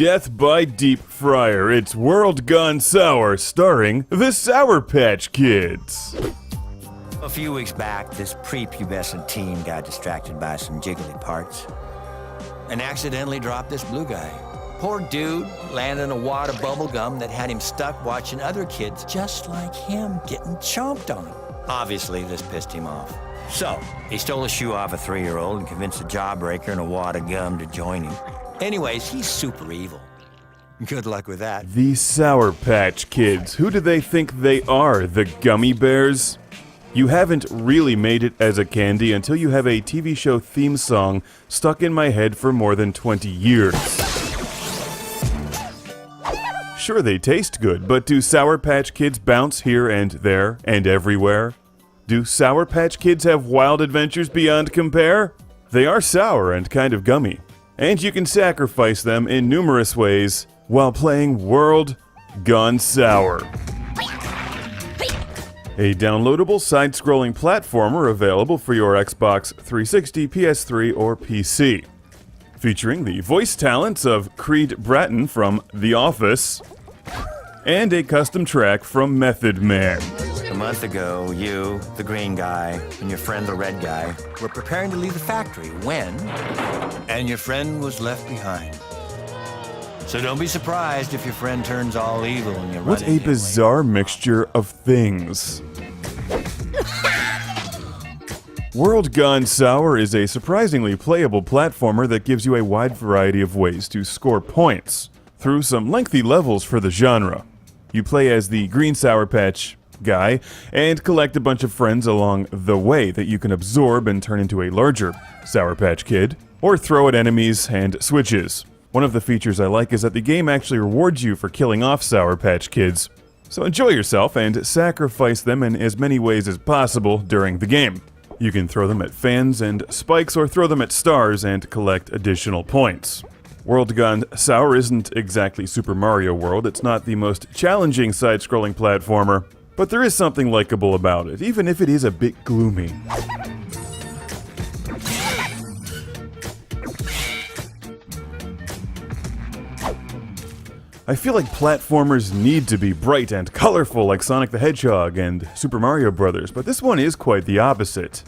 Death by Deep Fryer. It's World Gone Sour, starring the Sour Patch Kids. A few weeks back, this prepubescent teen got distracted by some jiggly parts and accidentally dropped this blue guy. Poor dude landed in a wad of bubble gum that had him stuck watching other kids just like him getting chomped on. Obviously, this pissed him off. So, he stole a shoe off a 3-year-old and convinced a jawbreaker and a wad of gum to join him. Anyways, he's super evil. Good luck with that. The Sour Patch Kids. Who do they think they are? The Gummy Bears? You haven't really made it as a candy until you have a TV show theme song stuck in my head for more than 20 years. Sure, they taste good, but do Sour Patch Kids bounce here and there and everywhere? Do Sour Patch Kids have wild adventures beyond compare? They are sour and kind of gummy, and you can sacrifice them in numerous ways while playing World Gone Sour. A downloadable side-scrolling platformer available for your Xbox 360, PS3, or PC. Featuring the voice talents of Creed Bratton from The Office, and a custom track from Method Man. A month ago, you, the green guy, and your friend, the red guy, were preparing to leave the factory when... and your friend was left behind. So don't be surprised if your friend turns all evil and you run What a bizarre mixture of things. World Gone Sour is a surprisingly playable platformer that gives you a wide variety of ways to score points through some lengthy levels for the genre. You play as the Green Sour Patch guy and collect a bunch of friends along the way that you can absorb and turn into a larger Sour Patch Kid, or throw at enemies and switches. One of the features I like is that the game actually rewards you for killing off Sour Patch Kids. So enjoy yourself and sacrifice them in as many ways as possible during the game. You can throw them at fans and spikes or throw them at stars and collect additional points. World Gone Sour isn't exactly Super Mario World. It's not the most challenging side-scrolling platformer, but there is something likable about it, even if it is a bit gloomy. I feel like platformers need to be bright and colorful like Sonic the Hedgehog and Super Mario Bros., but this one is quite the opposite.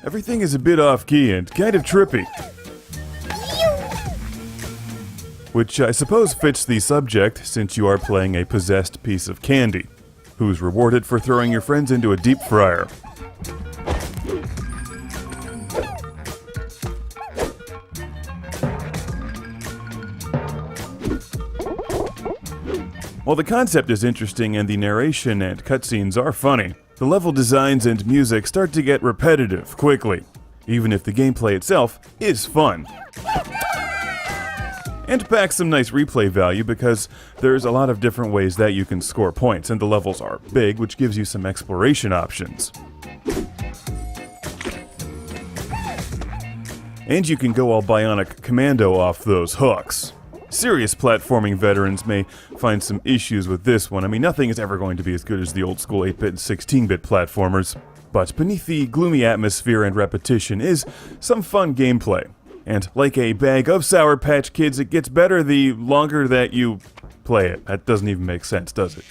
Everything is a bit off-key and kind of trippy. Which I suppose fits the subject, since you are playing a possessed piece of candy, who's rewarded for throwing your friends into a deep fryer. While the concept is interesting and the narration and cutscenes are funny, the level designs and music start to get repetitive quickly, even if the gameplay itself is fun. And packs some nice replay value because there's a lot of different ways that you can score points, and the levels are big, which gives you some exploration options. And you can go all Bionic Commando off those hooks. Serious platforming veterans may find some issues with this one. I mean, nothing is ever going to be as good as the old school 8-bit and 16-bit platformers. But beneath the gloomy atmosphere and repetition is some fun gameplay. And like a bag of Sour Patch Kids, it gets better the longer that you play it. That doesn't even make sense, does it?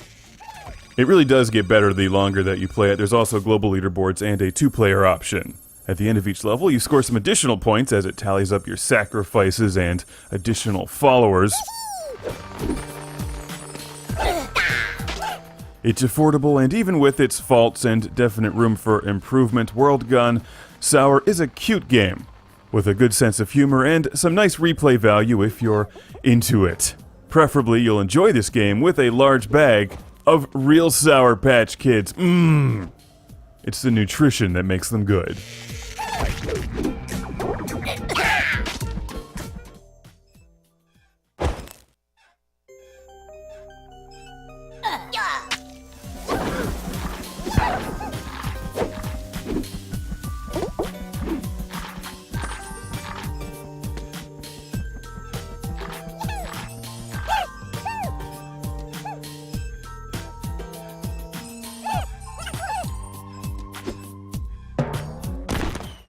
It really does get better the longer that you play it. There's also global leaderboards and a 2-player option. At the end of each level, you score some additional points as it tallies up your sacrifices and additional followers. It's affordable, and even with its faults and definite room for improvement, World Gone Sour is a cute game, with a good sense of humor and some nice replay value if you're into it. Preferably, you'll enjoy this game with a large bag of real Sour Patch Kids. It's the nutrition that makes them good.